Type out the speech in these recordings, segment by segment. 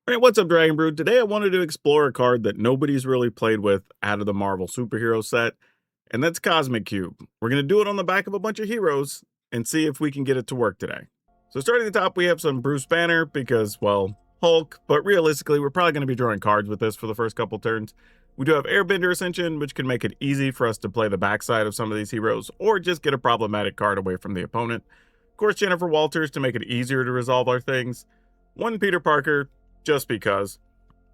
Alright, what's up, Dragon Brood? Today I wanted to explore a card that nobody's really played with out of the Marvel superhero set, and that's Cosmic Cube. We're going to do it on the back of a bunch of heroes and see if we can get it to work today. So starting at the top, we have some Bruce Banner because, well, Hulk, but realistically, we're probably going to be drawing cards with this for the first couple turns. We do have Airbender Ascension, which can make it easy for us to play the backside of some of these heroes, or just get a problematic card away from the opponent. Of course, Jennifer Walters to make it easier to resolve our things. One Peter Parker, just because.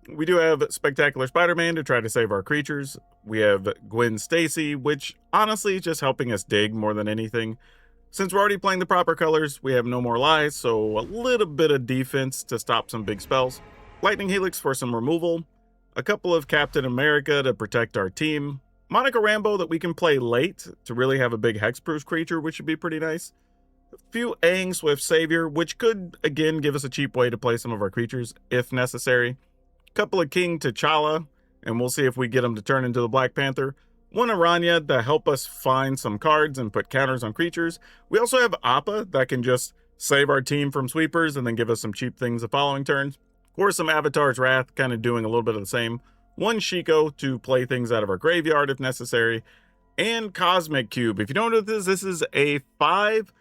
We do have Spectacular Spider-Man to try to save our creatures. We have Gwen Stacy, which honestly is just helping us dig more than anything. Since we're already playing the proper colors, we have no more lies, so a little bit of defense to stop some big spells. Lightning Helix for some removal. A couple of Captain America to protect our team. Monica Rambeau that we can play late to really have a big hexproof creature, which would be pretty nice. A few Aang Swift Savior, which could, again, give us a cheap way to play some of our creatures, if necessary. A couple of King T'Challa, and we'll see if we get them to turn into the Black Panther. One Aranya to help us find some cards and put counters on creatures. We also have Appa that can just save our team from sweepers and then give us some cheap things the following turns. Of course, some Avatar's Wrath, kind of doing a little bit of the same. One Shiko to play things out of our graveyard if necessary. And Cosmic Cube. If you don't know this is a 5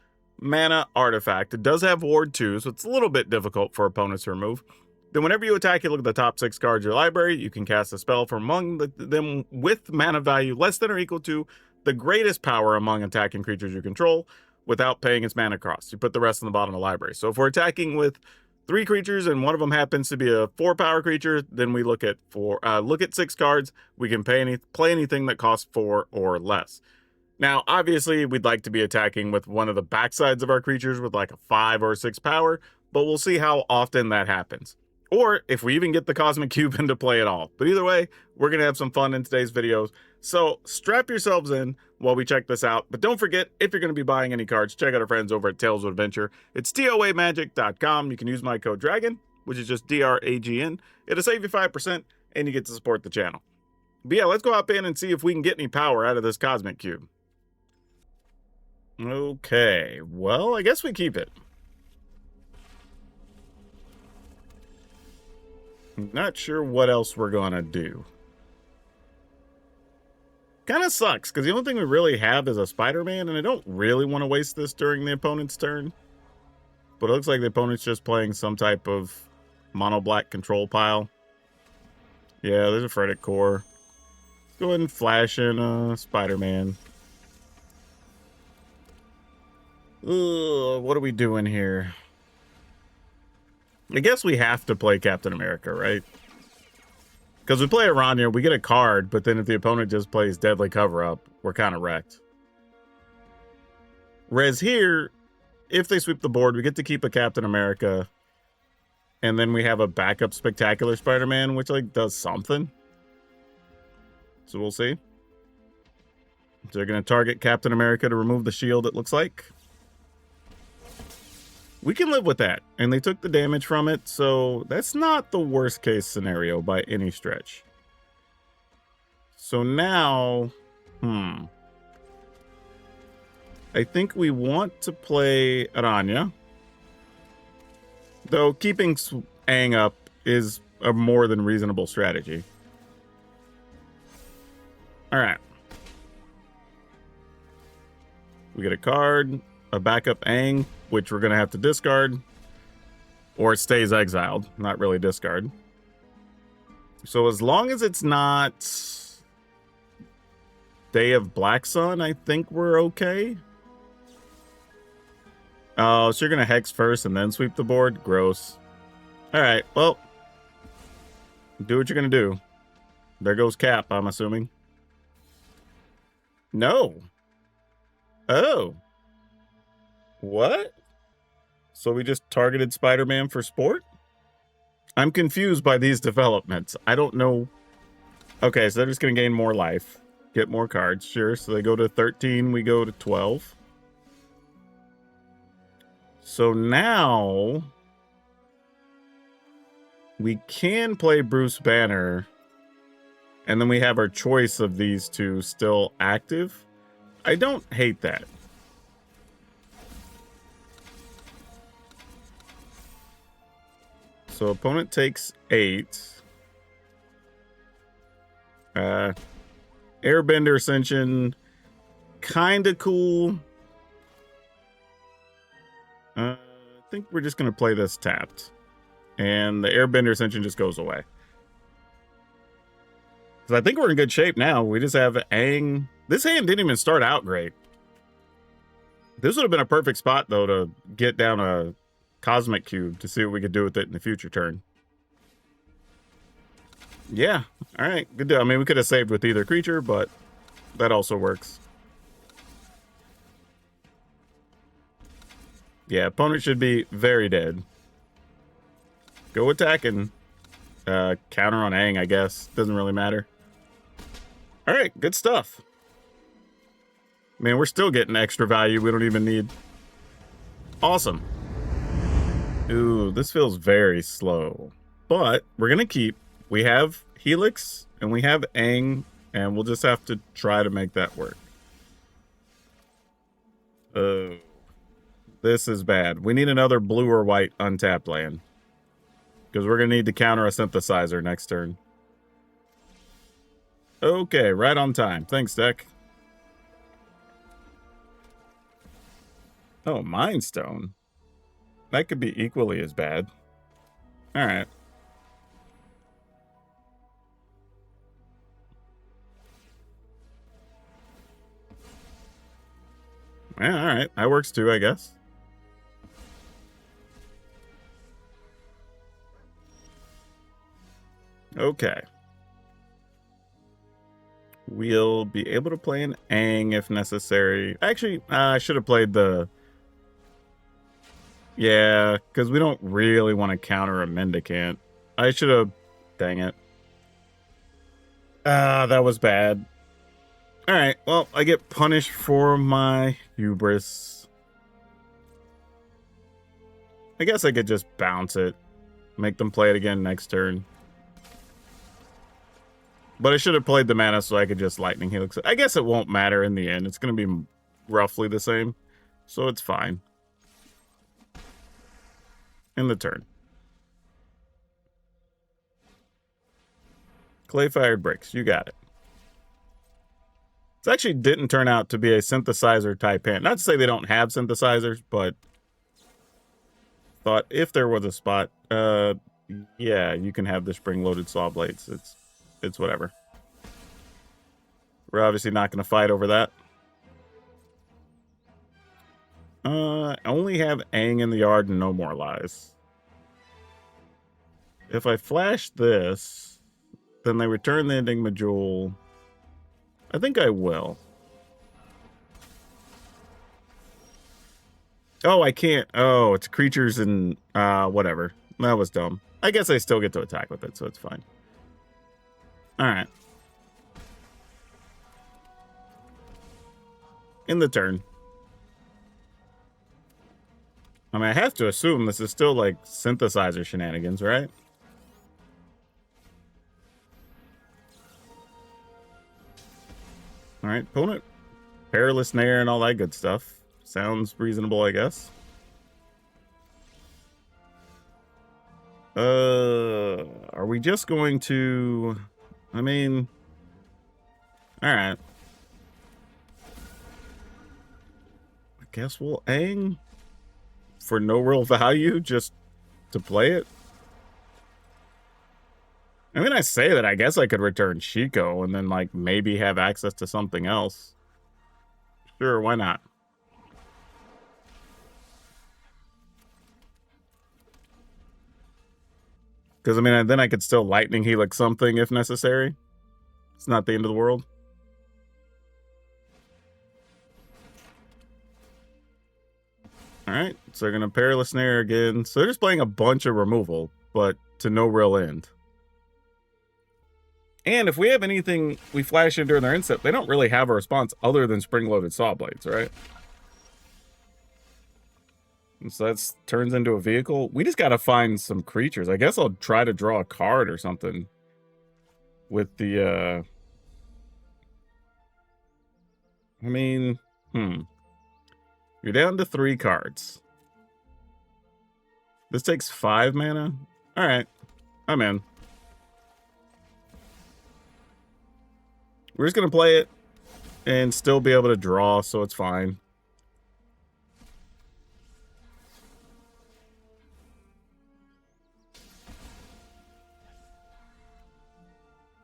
mana artifact. It does have Ward 2, so it's a little bit difficult for opponents to remove. Then whenever you attack, you look at the top 6 cards of your library. You can cast a spell from among them with mana value less than or equal to the greatest power among attacking creatures you control without paying its mana cost. You put the rest in the bottom of the library. So if we're attacking with 3 creatures and one of them happens to be a 4 power creature, then we look at 6 cards. We can play anything that costs 4 or less. Now, obviously, we'd like to be attacking with one of the backsides of our creatures with like a 5 or 6 power, but we'll see how often that happens. Or if we even get the Cosmic Cube into play at all. But either way, we're going to have some fun in today's videos. So strap yourselves in while we check this out. But don't forget, if you're going to be buying any cards, check out our friends over at Tales of Adventure. It's toamagic.com. You can use my code DRAGON, which is just DRAGN. It'll save you 5% and you get to support the channel. But yeah, let's go hop in and see if we can get any power out of this Cosmic Cube. Okay, well, I guess we keep it. Not sure what else we're gonna do. Kind of sucks, because the only thing we really have is a Spider-Man, and I don't really want to waste this during the opponent's turn. But it looks like the opponent's just playing some type of mono-black control pile. Yeah, there's a Freddick Core. Let's go ahead and flash in Spider-Man. Ugh, what are we doing here? I guess we have to play Captain America, right? Because we play Aranya, we get a card, but then if the opponent just plays Deadly Cover-Up, we're kind of wrecked. Whereas here, if they sweep the board, we get to keep a Captain America, and then we have a backup Spectacular Spider-Man, which like does something. So we'll see. So they're going to target Captain America to remove the shield, it looks like. We can live with that, and they took the damage from it, so that's not the worst case scenario by any stretch. So now, I think we want to play Aranya, though keeping Aang up is a more than reasonable strategy. All right. We get a card, a backup Aang, which we're going to have to discard, or it stays exiled, not really discard. So as long as it's not Day of Black Sun, I think we're okay. Oh, so you're going to hex first and then sweep the board? Gross. All right, well, do what you're going to do. There goes Cap, I'm assuming. No. Oh. What? So we just targeted Spider-Man for sport? I'm confused by these developments. I don't know. Okay, so they're just going to gain more life. Get more cards, sure. So they go to 13, we go to 12. So now we can play Bruce Banner, and then we have our choice of these two still active. I don't hate that. So opponent takes 8. Airbender Ascension, kind of cool. I think we're just going to play this tapped. And the Airbender Ascension just goes away. So I think we're in good shape now. We just have Aang. This hand didn't even start out great. This would have been a perfect spot, though, to get down a Cosmic Cube to see what we could do with it in the future turn. Yeah. All right. Good deal. I mean, we could have saved with either creature, but that also works. Yeah, opponent should be very dead. Go attacking. Counter on Aang, I guess. Doesn't really matter. All right, good stuff. Man, we're still getting extra value we don't even need. Awesome. Ooh, this feels very slow. But we're going to keep. We have Helix and we have Aang, and we'll just have to try to make that work. This is bad. We need another blue or white untapped land, because we're going to need to counter a Synthesizer next turn. Okay, right on time. Thanks, deck. Oh, Mind Stone. That could be equally as bad. All right. Yeah, all right. That works too, I guess. Okay. We'll be able to play an Aang if necessary. Actually, I should have played the... Yeah, because we don't really want to counter a Mendicant. I should have... Dang it. That was bad. Alright, well, I get punished for my hubris. I guess I could just bounce it. Make them play it again next turn. But I should have played the mana so I could just Lightning Helix it. I guess it won't matter in the end. It's going to be roughly the same. So it's fine. In the turn. Clay-Fired Bricks. You got it. This actually didn't turn out to be a Synthesizer type hand. Not to say they don't have synthesizers, but thought if there was a spot, yeah, you can have the spring-loaded saw blades. It's whatever. We're obviously not going to fight over that. I only have Aang in the yard and no more lies. If I flash this, then they return the Enigma Jewel. I think I will. Oh, I can't. Oh, it's creatures and whatever. That was dumb. I guess I still get to attack with it, so it's fine. All right. In the turn. I mean, I have to assume this is still like Synthesizer shenanigans, right? All right, opponent. Perilous Snare and all that good stuff. Sounds reasonable, I guess. Are we just going to... I mean... Alright. I guess we'll Aang for no real value, just to play it. I mean, I say that, I guess I could return Chico and then, like, maybe have access to something else. Sure, why not? Because, I mean, then I could still Lightning Helix something if necessary. It's not the end of the world. Alright, so they're going to Perilous Snare again. So they're just playing a bunch of removal, but to no real end. And if we have anything we flash in during their inset, they don't really have a response other than spring-loaded saw blades, right? And so that turns into a vehicle. We just got to find some creatures. I guess I'll try to draw a card or something with the, I mean, You're down to 3 cards. This takes 5 mana. All right. I'm in. We're just going to play it and still be able to draw, so it's fine.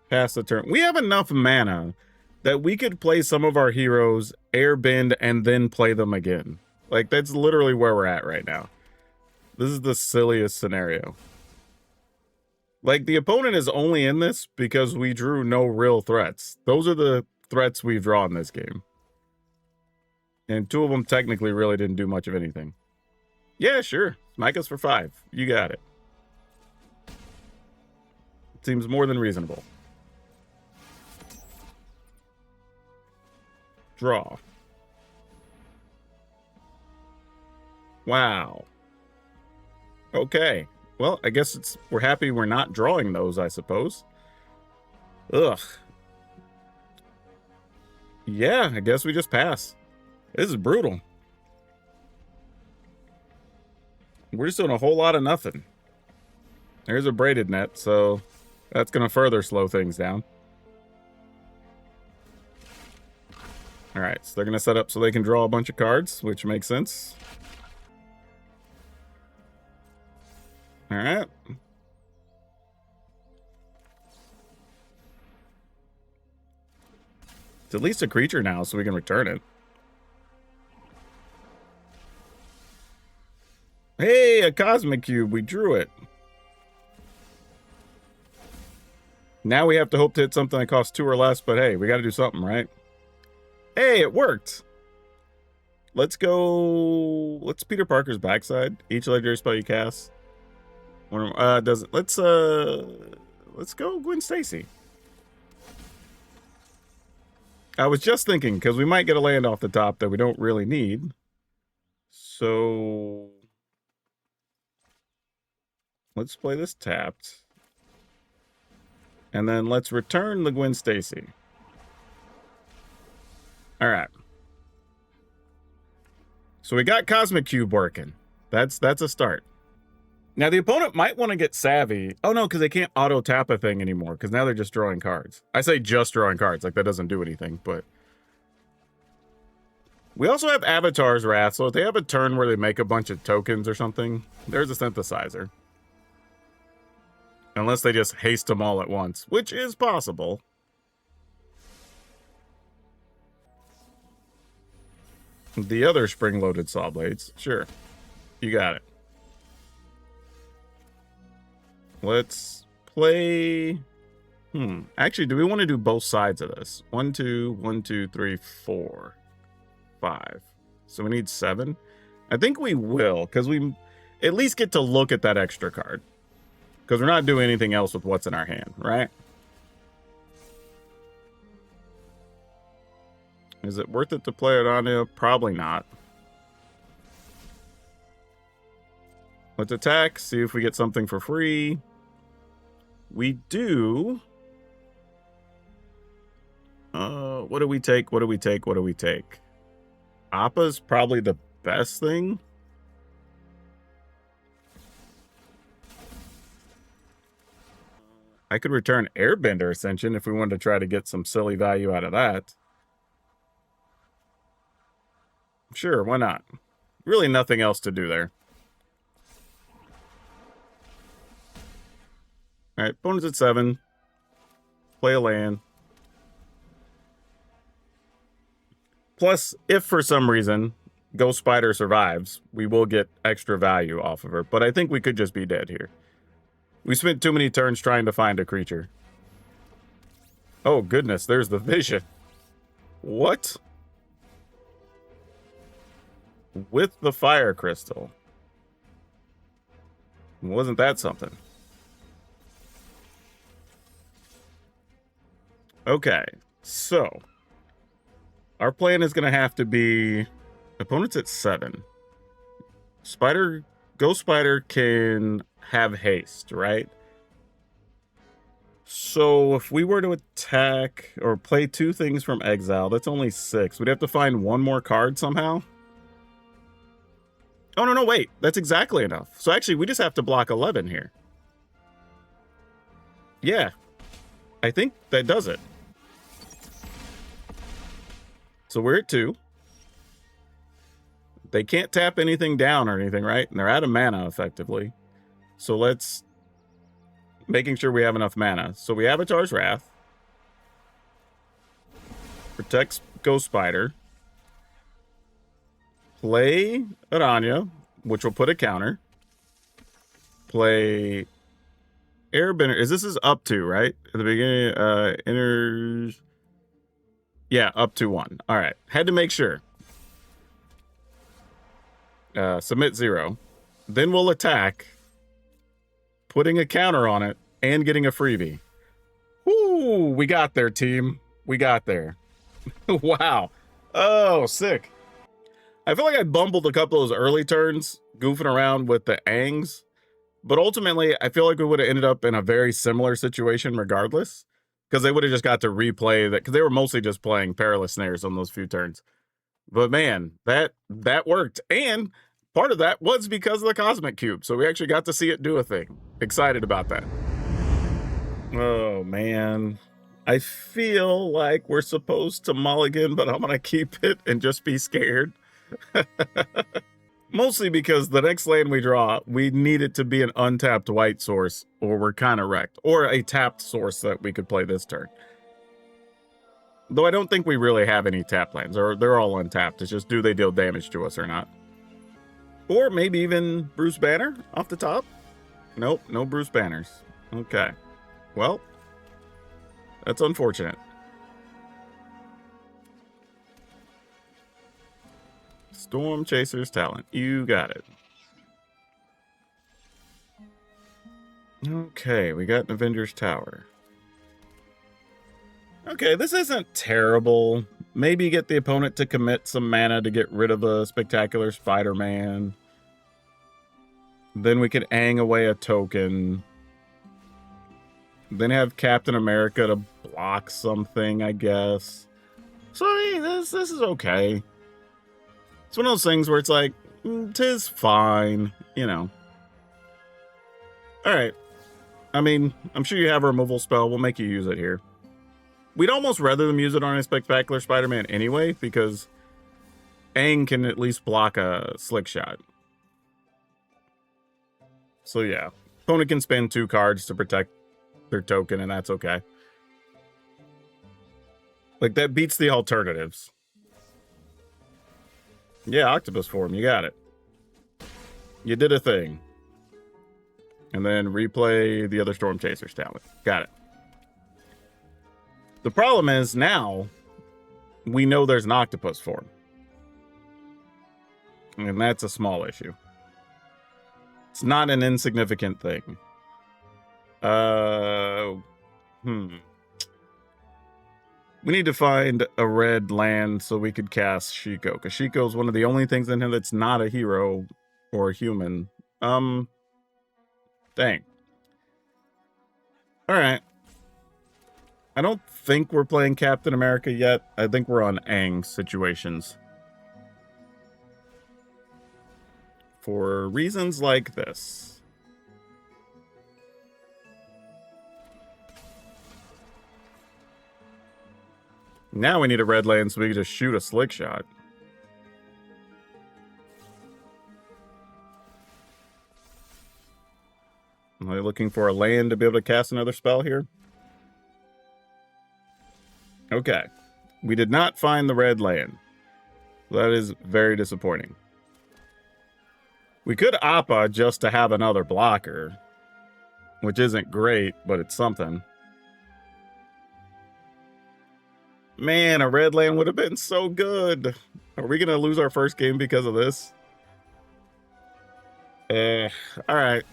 Pass the turn. We have enough mana that we could play some of our heroes, airbend, and then play them again. Like, that's literally where we're at right now. This is the silliest scenario. Like, the opponent is only in this because we drew no real threats. Those are the threats we've drawn in this game. And two of them technically really didn't do much of anything. Yeah, sure. Smite us for 5. You got it. Seems more than reasonable. Draw. Wow. Okay. Well, I guess we're happy we're not drawing those, I suppose. Ugh. Yeah, I guess we just pass. This is brutal. We're just doing a whole lot of nothing. There's a braided net, so that's going to further slow things down. All right, so they're going to set up so they can draw a bunch of cards, which makes sense. All right. It's at least a creature now, so we can return it. Hey, a Cosmic Cube. We drew it. Now we have to hope to hit something that costs 2 or less, but hey, we got to do something, right? Hey, it worked. Let's go. Let's Peter Parker's backside. Each legendary spell you cast. Doesn't. Let's go Gwen Stacy. I was just thinking, because we might get a land off the top that we don't really need. So let's play this tapped. And then let's return the Gwen Stacy. All right. So we got Cosmic Cube working. That's a start. Now the opponent might want to get savvy. Oh no, because they can't auto tap a thing anymore, because now they're just drawing cards. I say just drawing cards, like that doesn't do anything, but we also have Avatar's Wrath, so if they have a turn where they make a bunch of tokens or something, there's a synthesizer. Unless they just haste them all at once, which is possible. The other spring-loaded saw blades. Sure. You got it. Let's play... Actually, do we want to do both sides of this? 1, 2, 1, 2, 3, 4, 5. So we need 7. I think we will, because we at least get to look at that extra card. Because we're not doing anything else with what's in our hand, right? Is it worth it to play it on you? Probably not. Let's attack, see if we get something for free. We do. What do we take? What do we take? What do we take? Appa's probably the best thing. I could return Airbender Ascension if we wanted to try to get some silly value out of that. Sure, why not? Really nothing else to do there. Alright, opponent's at 7. Play a land. Plus, if for some reason Ghost Spider survives, we will get extra value off of her. But I think we could just be dead here. We spent too many turns trying to find a creature. Oh goodness, there's the vision. What? With the fire crystal. Wasn't that something? Okay, so our plan is going to have to be opponent's at 7. Ghost Spider can have haste, right? So if we were to attack or play 2 things from exile, that's only 6. We'd have to find 1 more card somehow. Oh, no, wait. That's exactly enough. So actually, we just have to block 11 here. Yeah, I think that does it. So we're at 2. They can't tap anything down or anything, right? And they're out of mana, effectively. So let's... Making sure we have enough mana. So we Avatar's Wrath. Protects Ghost Spider. Play Aranya, which will put a counter. Play Airbender. Is this up to, right? At the beginning, enters... Yeah, up to 1. All right. Had to make sure. Submit 0. Then we'll attack, putting a counter on it and getting a freebie. Ooh, we got there, team. We got there. Wow. Oh, sick. I feel like I bumbled a couple of those early turns, goofing around with the Angs. But ultimately, I feel like we would have ended up in a very similar situation regardless. Because they would have just got to replay that, because they were mostly just playing Perilous Snares on those few turns. But man, that worked. And part of that was because of the Cosmic Cube. So we actually got to see it do a thing. Excited about that. Oh, man. I feel like we're supposed to mulligan, but I'm going to keep it and just be scared. Mostly because the next land we draw, we need it to be an untapped white source, or we're kind of wrecked. Or a tapped source that we could play this turn. Though I don't think we really have any tap lands, or they're all untapped. It's just, do they deal damage to us or not? Or maybe even Bruce Banner off the top? Nope, no Bruce Banners. Okay. Well, that's unfortunate. Storm Chaser's Talent. You got it. Okay, we got an Avengers Tower. Okay, this isn't terrible. Maybe get the opponent to commit some mana to get rid of a Spectacular Spider-Man. Then we could Ang away a token. Then have Captain America to block something, I guess. So, I mean, this is okay. It's one of those things where it's like, 'tis fine, you know. Alright. I mean, I'm sure you have a removal spell. We'll make you use it here. We'd almost rather them use it on a Spectacular Spider-Man anyway, because Aang can at least block a Slick Shot. So yeah. Opponent can spend 2 cards to protect their token, and that's okay. Like, that beats the alternatives. Yeah, Octopus Form, you got it. You did a thing. And then replay the other Storm Chaser's Talent. Got it. The problem is, now, we know there's an Octopus Form. And that's a small issue. It's not an insignificant thing. We need to find a red land so we could cast Shiko, because Shiko is one of the only things in here that's not a hero or a human. Dang. Alright. I don't think we're playing Captain America yet. I think we're on Aang situations. For reasons like this. Now we need a red land so we can just shoot a Slick Shot. Am I looking for a land to be able to cast another spell here? Okay. We did not find the red land. That is very disappointing. We could Appa just to have another blocker, which isn't great, but it's something. Man, a red land would have been so good. Are we going to lose our first game because of this? Alright.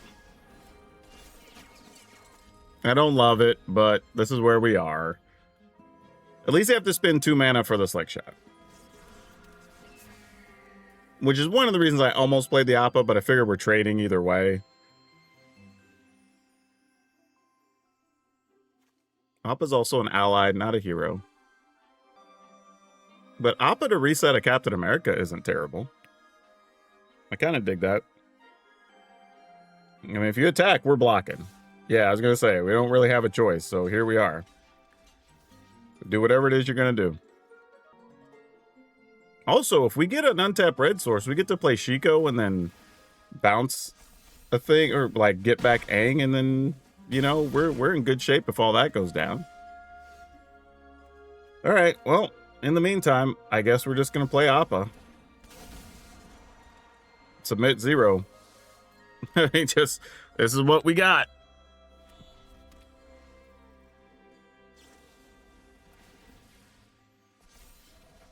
I don't love it, but this is where we are. At least I have to spend 2 mana for the Slick Shot. Which is one of the reasons I almost played the Appa, but I figured we're trading either way. Appa's also an ally, not a hero. But Appa to reset a Captain America isn't terrible. I kind of dig that. I mean, if you attack, we're blocking. Yeah, I was going to say, we don't really have a choice, so here we are. Do whatever it is you're going to do. Also, if we get an untapped red source, we get to play Shiko and then bounce a thing, or like get back Aang, and then, you know, we're in good shape if all that goes down. All right, well, in the meantime, I guess we're just going to play Appa. Submit 0. I mean, just, this is what we got.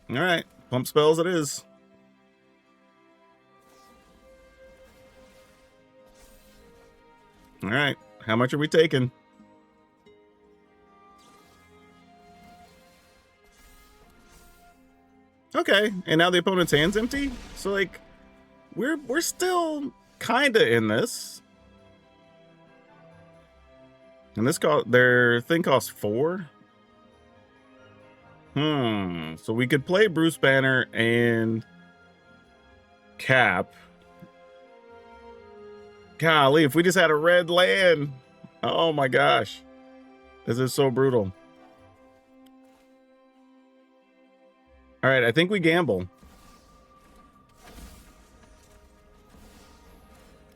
All right, pump spells it is. All right, how much are we taking? Okay, and now the opponent's hand's empty? So, like, we're still kinda in this. And this their thing costs 4. So we could play Bruce Banner and Cap. Golly, if we just had a red land. Oh my gosh. This is so brutal. All right, I think we gamble.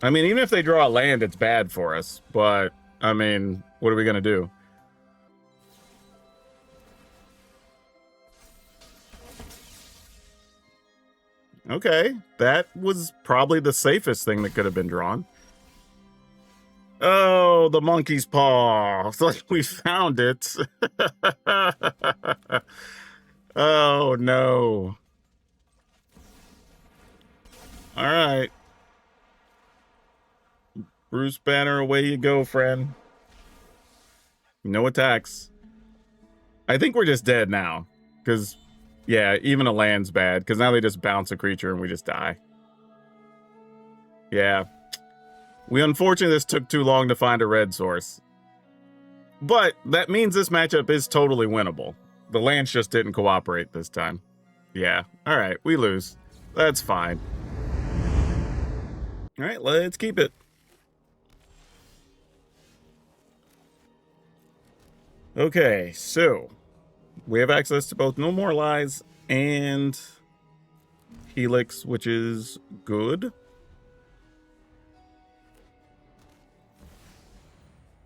I mean, even if they draw a land, it's bad for us. But, I mean, what are we going to do? Okay, that was probably the safest thing that could have been drawn. Oh, the monkey's paw. It's like we found it. Oh, no. All right. Bruce Banner, away you go, friend. No attacks. I think we're just dead now. Because, yeah, even a land's bad. Because now they just bounce a creature and we just die. Yeah. We unfortunately this took too long to find a red source. But that means this matchup is totally winnable. The lands just didn't cooperate this time. Yeah. All right, we lose. That's fine. All right, let's keep it. Okay, so we have access to both No More Lies and Helix, which is good.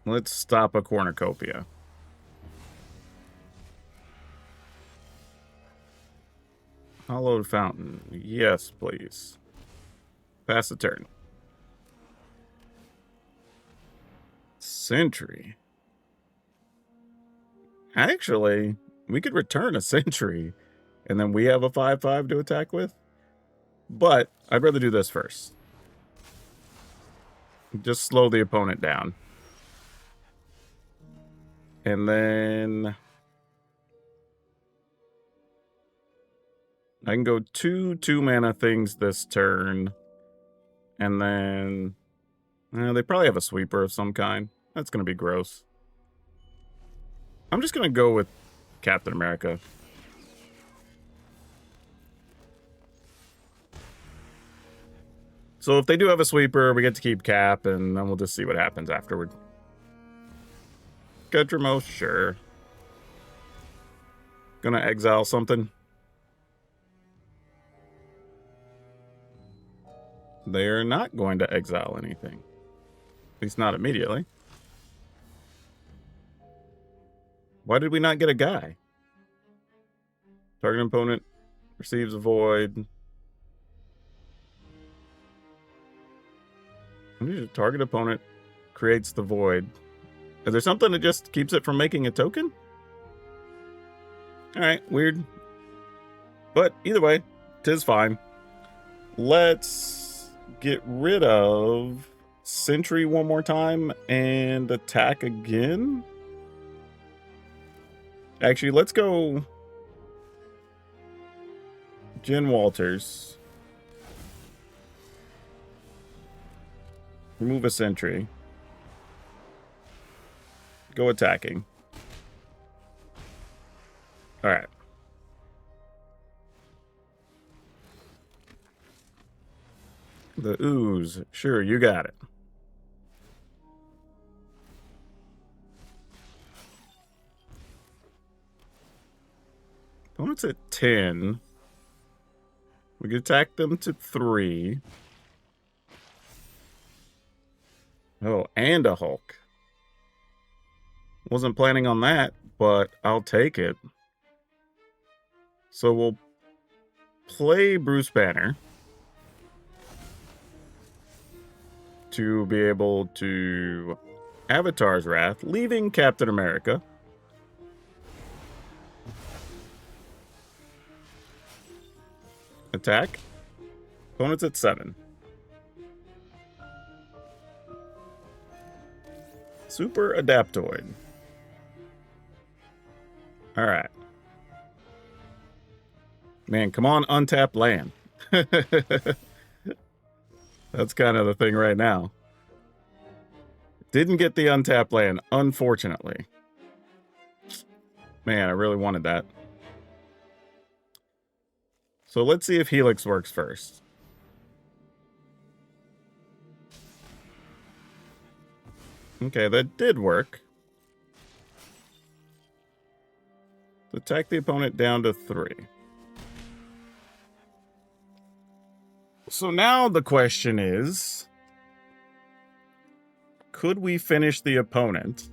Let's stop a cornucopia. Hollowed Fountain. Yes, please. Pass the turn. Sentry. Actually, we could return a Sentry, and then we have a 5/5 to attack with. But I'd rather do this first. Just slow the opponent down. And then I can go 2 2-mana things this turn. And then they probably have a sweeper of some kind. That's going to be gross. I'm just going to go with Captain America. So if they do have a sweeper, we get to keep Cap, and then we'll just see what happens afterward. Ketramose, sure. Gonna exile something. They're not going to exile anything. At least not immediately. Why did we not get a guy? Target opponent receives a void. Target opponent creates the void. Is there something that just keeps it from making a token? Alright, weird. But either way, 'tis fine. Let's get rid of Sentry one more time and attack again. Actually, let's go Jen Walters. Remove a Sentry. Go attacking. All right. The ooze. Sure, you got it. Opponent's at 10. We can attack them to 3. Oh, and a Hulk. Wasn't planning on that, but I'll take it. So we'll play Bruce Banner to be able to Avatar's Wrath, leaving Captain America. Attack. Opponent's at 7. Super Adaptoid. Alright. Man, come on, untapped land. That's kind of the thing right now. Didn't get the untapped land, unfortunately. Man, I really wanted that. So let's see if Helix works first. Okay, that did work. Attack the opponent down to 3. So now the question is, could we finish the opponent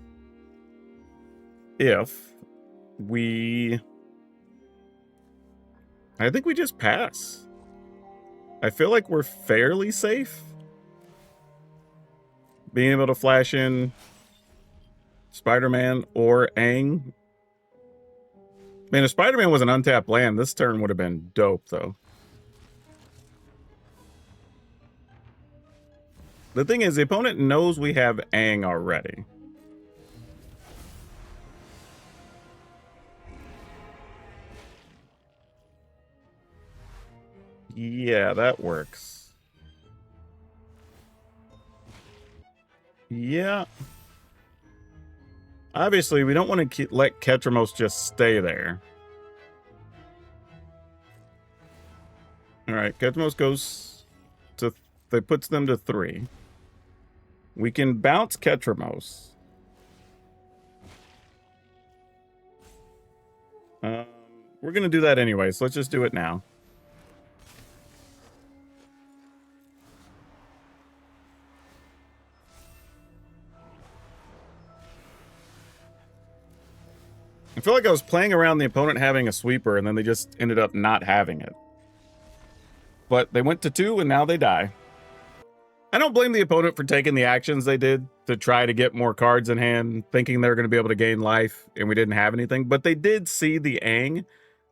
if we... I think we just pass. I feel like we're fairly safe. Being able to flash in Spider-Man or Aang. Man, if Spider-Man was an untapped land, this turn would have been dope, though. The thing is, the opponent knows we have Aang already. Yeah, that works. Yeah. Obviously, we don't want to let Ketramose just stay there. Alright, Ketramose goes to... That puts them to 3. We can bounce Ketramose. We're going to do that anyway, so let's just do it now. I feel like I was playing around the opponent having a sweeper, and then they just ended up not having it. But they went to 2, and now they die. I don't blame the opponent for taking the actions they did to try to get more cards in hand, thinking they were going to be able to gain life, and we didn't have anything. But they did see the Aang,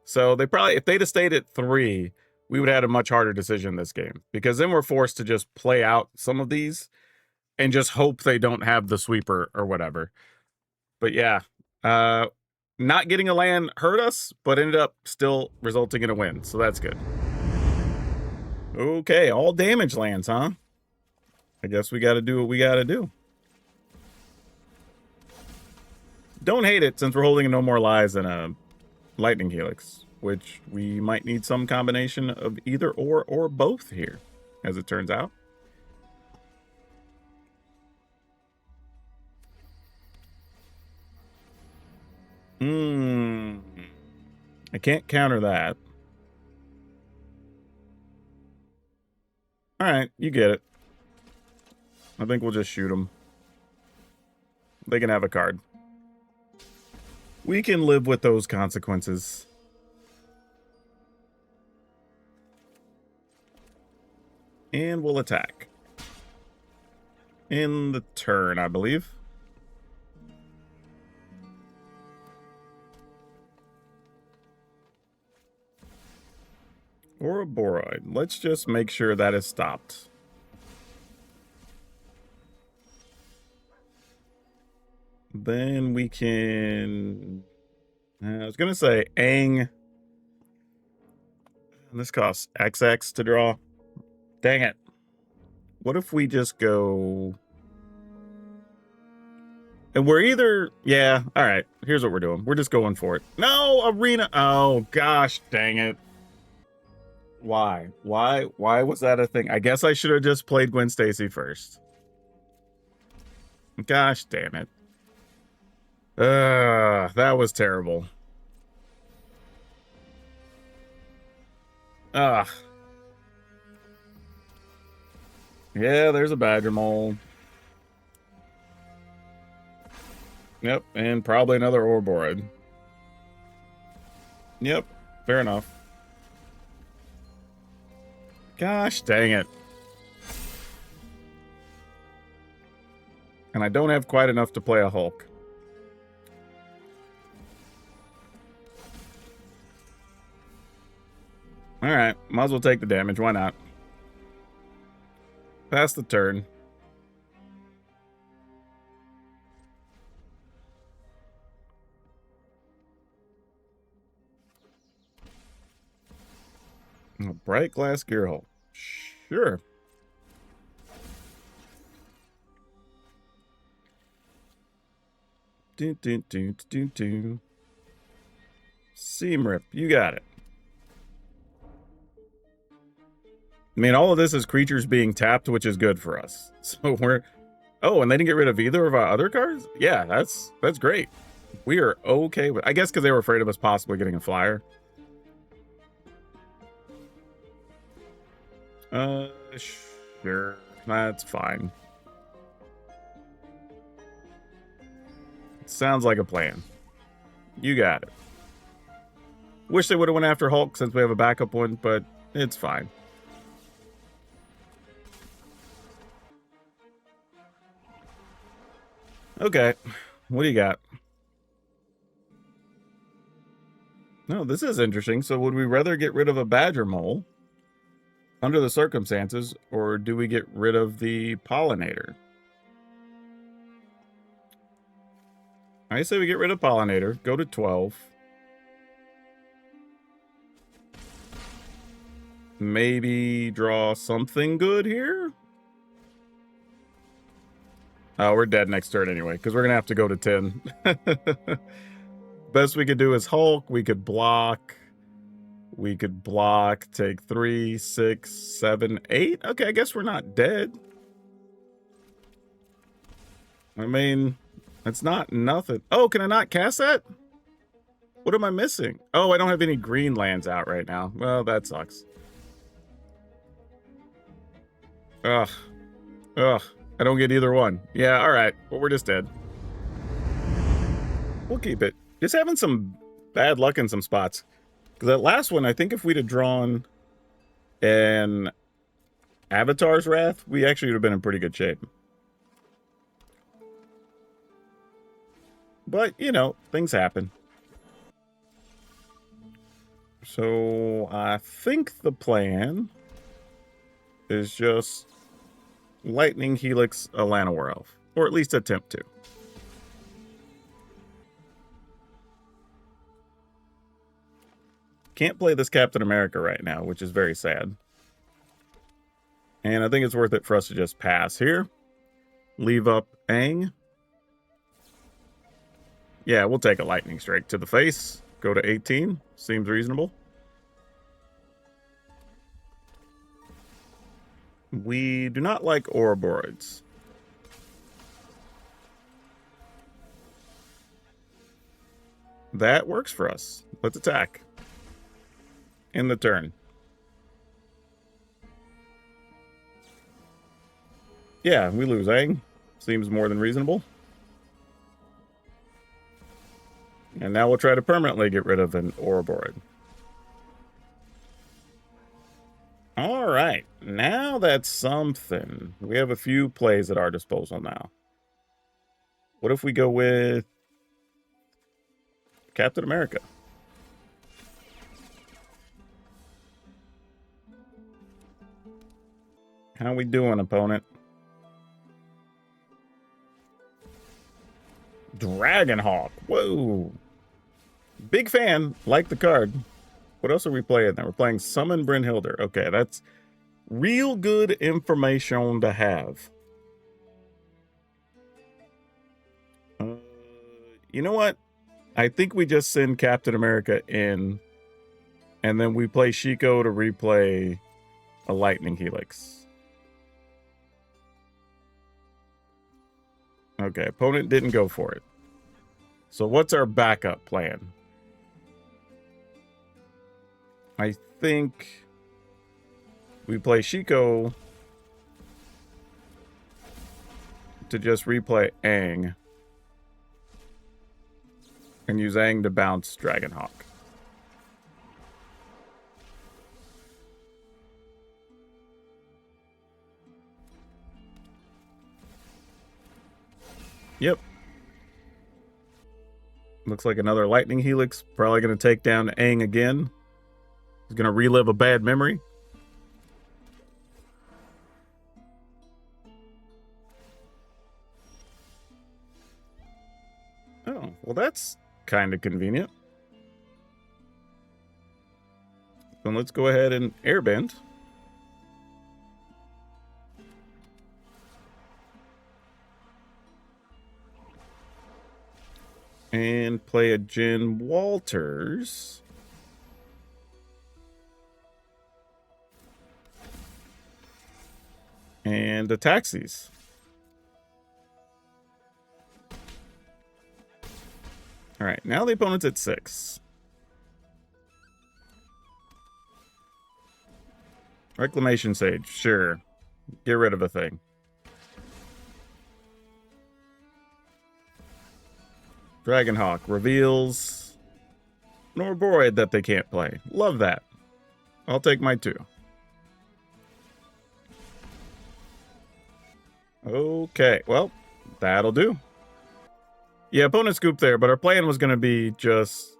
so they probably, if they'd have stayed at 3, we would have had a much harder decision this game. Because then we're forced to just play out some of these and just hope they don't have the sweeper or whatever. But yeah, not getting a land hurt us, but ended up still resulting in a win, so that's good. Okay, all damage lands, huh? I guess we gotta do what we gotta do. Don't hate it, since we're holding a No More Lies and a Lightning Helix, which we might need some combination of either or both here, as it turns out. I can't counter that. Alright, you get it. I think we'll just shoot them. They can have a card. We can live with those consequences. And we'll attack. In the turn, I believe. Or a Boroid. Let's just make sure that is stopped. Then we can... I was going to say Aang. This costs XX to draw. Dang it. What if we just go... And we're either... Yeah, alright. Here's what we're doing. We're just going for it. No, Arena... Oh, gosh, dang it. Why? Why was that a thing? I guess I should have just played Gwen Stacy first. Gosh damn it. That was terrible. Ah. Yeah, there's a badger mole. Yep, and probably another Ouroboros. Yep, fair enough. Gosh dang it. And I don't have quite enough to play a Hulk. Alright, might as well take the damage. Why not? Pass the turn. A bright glass gear hole. Sure. Seam rip. You got it. I mean, all of this is creatures being tapped, which is good for us. So we're... Oh, and they didn't get rid of either of our other cards? Yeah, that's great. We are okay with... I guess because they were afraid of us possibly getting a flyer. Sure. That's fine. Sounds like a plan. You got it. Wish they would have went after Hulk since we have a backup one, but it's fine. Okay, what do you got? No, this is interesting. So would we rather get rid of a badger mole under the circumstances, or do we get rid of the pollinator? I say we get rid of pollinator, go to 12. Maybe draw something good here? Oh, we're dead next turn anyway, because we're going to have to go to 10. Best we could do is Hulk. We could block. We could block, take 3, 6, 7, 8. Okay, I guess we're not dead. I mean, it's not nothing. Oh, can I not cast that? What am I missing? Oh, I don't have any green lands out right now. Well, that sucks. Ugh. Ugh. I don't get either one. Yeah, all right. Well, we're just dead. We'll keep it. Just having some bad luck in some spots. Because that last one, I think if we'd have drawn an Avatar's Wrath, we actually would have been in pretty good shape. But, you know, things happen. So, I think the plan is just Lightning Helix a Llanowar Elf. Or at least attempt to. Can't play this Captain America right now, which is very sad. And I think it's worth it for us to just pass here. Leave up Aang. Yeah, we'll take a Lightning Strike to the face. Go to 18. Seems reasonable. We do not like Ouroboros. That works for us. Let's attack. In the turn. Yeah, we lose Aang. Seems more than reasonable. And now we'll try to permanently get rid of an Ouroboros. Alright, now that's something. We have a few plays at our disposal now. What if we go with Captain America? How we doing, opponent? Dragonhawk. Whoa. Big fan. Like the card. What else are we playing now? We're playing Summon Brynhildr. Okay, that's real good information to have. You know what? I think we just send Captain America in, and then we play Shiko to replay a Lightning Helix. Okay, opponent didn't go for it. So what's our backup plan? I think we play Shiko to just replay Aang and use Aang to bounce Dragonhawk. Yep. Looks like another Lightning Helix. Probably going to take down Aang again. He's going to relive a bad memory. Oh, well that's kind of convenient. Then let's go ahead and airbend. And play a Jen Walters. And a Taxis. All right, now the opponent's at 6. Reclamation Sage, sure. Get rid of a thing. Dragonhawk reveals Norboroid that they can't play. Love that. I'll take my 2. Okay, well, that'll do. Yeah, opponent scoop there, but our plan was going to be just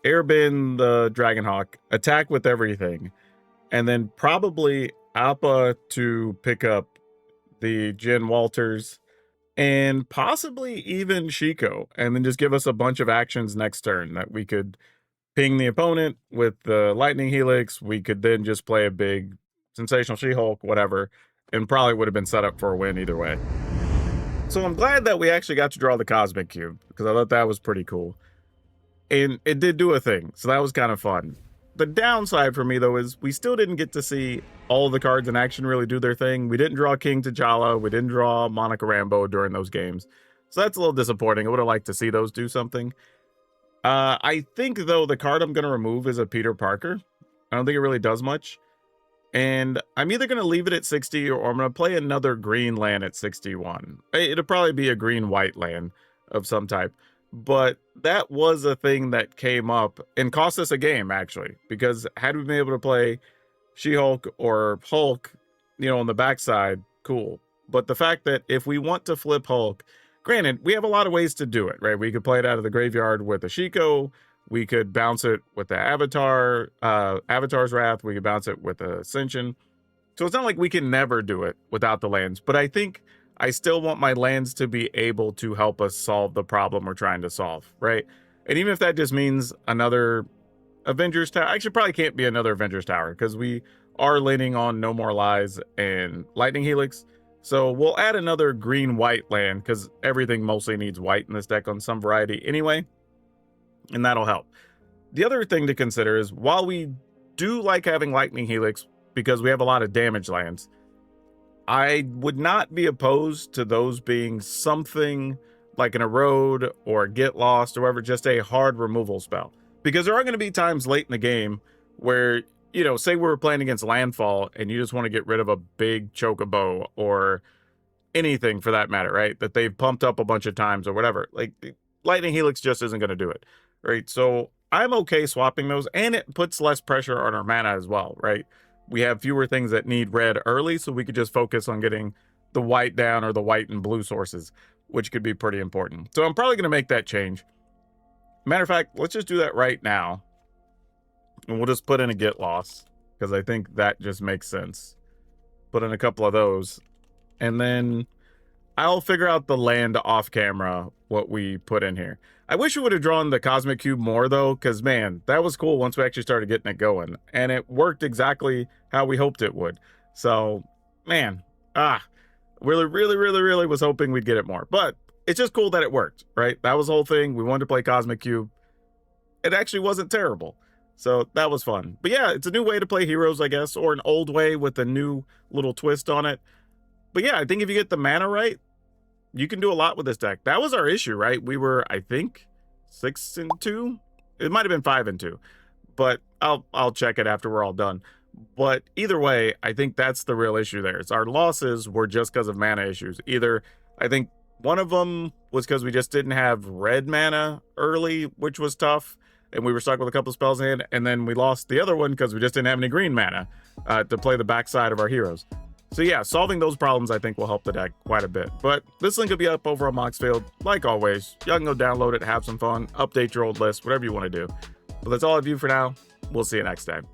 airbend the Dragonhawk, attack with everything, and then probably Appa to pick up the Jen Walters and possibly even Shiko, and then just give us a bunch of actions next turn that we could ping the opponent with the Lightning Helix. We could then just play a big Sensational She-Hulk, whatever, and probably would have been set up for a win either way. So I'm glad that we actually got to draw the Cosmic Cube, because I thought that was pretty cool. And it did do a thing, so that was kind of fun. The downside for me, though, is we still didn't get to see all the cards in action really do their thing. We didn't draw King T'Challa. We didn't draw Monica Rambeau during those games. So that's a little disappointing. I would have liked to see those do something. I think, though, the card I'm going to remove is a Peter Parker. I don't think it really does much. And I'm either going to leave it at 60 or I'm going to play another green land at 61. It'll probably be a green-white land of some type. But that was a thing that came up and cost us a game, actually. Because had we been able to play She-Hulk or Hulk, on the backside, cool. But the fact that if we want to flip Hulk, granted, we have a lot of ways to do it, right? We could play it out of the graveyard with a Shiko. We could bounce it with the Avatar's Wrath. We could bounce it with the Ascension. So it's not like we can never do it without the lands. But I think I still want my lands to be able to help us solve the problem we're trying to solve, right? And even if that just means another Avengers Tower. Actually, probably can't be another Avengers Tower because we are leaning on No More Lies and Lightning Helix. So we'll add another green-white land because everything mostly needs white in this deck on some variety anyway. And that'll help. The other thing to consider is while we do like having Lightning Helix because we have a lot of damage lands, I would not be opposed to those being something like an Erode or Get Lost or whatever, just a hard removal spell. Because there are going to be times late in the game where, say we were playing against Landfall and you just want to get rid of a big Chocobo or anything for that matter, right? That they've pumped up a bunch of times or whatever. Like, Lightning Helix just isn't going to do it, right? So I'm okay swapping those, and it puts less pressure on our mana as well, right? We have fewer things that need red early, so we could just focus on getting the white down or the white and blue sources, which could be pretty important. So I'm probably going to make that change. Matter of fact, let's just do that right now. And we'll just put in a Get Lost, because I think that just makes sense. Put in a couple of those. And then I'll figure out the land off camera, what we put in here. I wish we would have drawn the Cosmic Cube more, though, because, man, that was cool once we actually started getting it going. And it worked exactly how we hoped it would. So, man, really was hoping we'd get it more. But it's just cool that it worked, right? That was the whole thing. We wanted to play Cosmic Cube. It actually wasn't terrible. So that was fun. But yeah, it's a new way to play heroes, I guess, or an old way with a new little twist on it. But yeah, I think if you get the mana right, you can do a lot with this deck. That was our issue, right? We were, I think, 6-2. It might have been 5-2, but I'll check it after we're all done. But either way, I think that's the real issue there. It's our losses were just because of mana issues. Either, I think one of them was because we just didn't have red mana early, which was tough, and we were stuck with a couple spells in hand, and then we lost the other one because we just didn't have any green mana to play the backside of our heroes. So yeah, solving those problems I think will help the deck quite a bit. But this link will be up over on Moxfield. Like always, y'all can go download it, have some fun, update your old list, whatever you want to do. But that's all I have for now. We'll see you next time.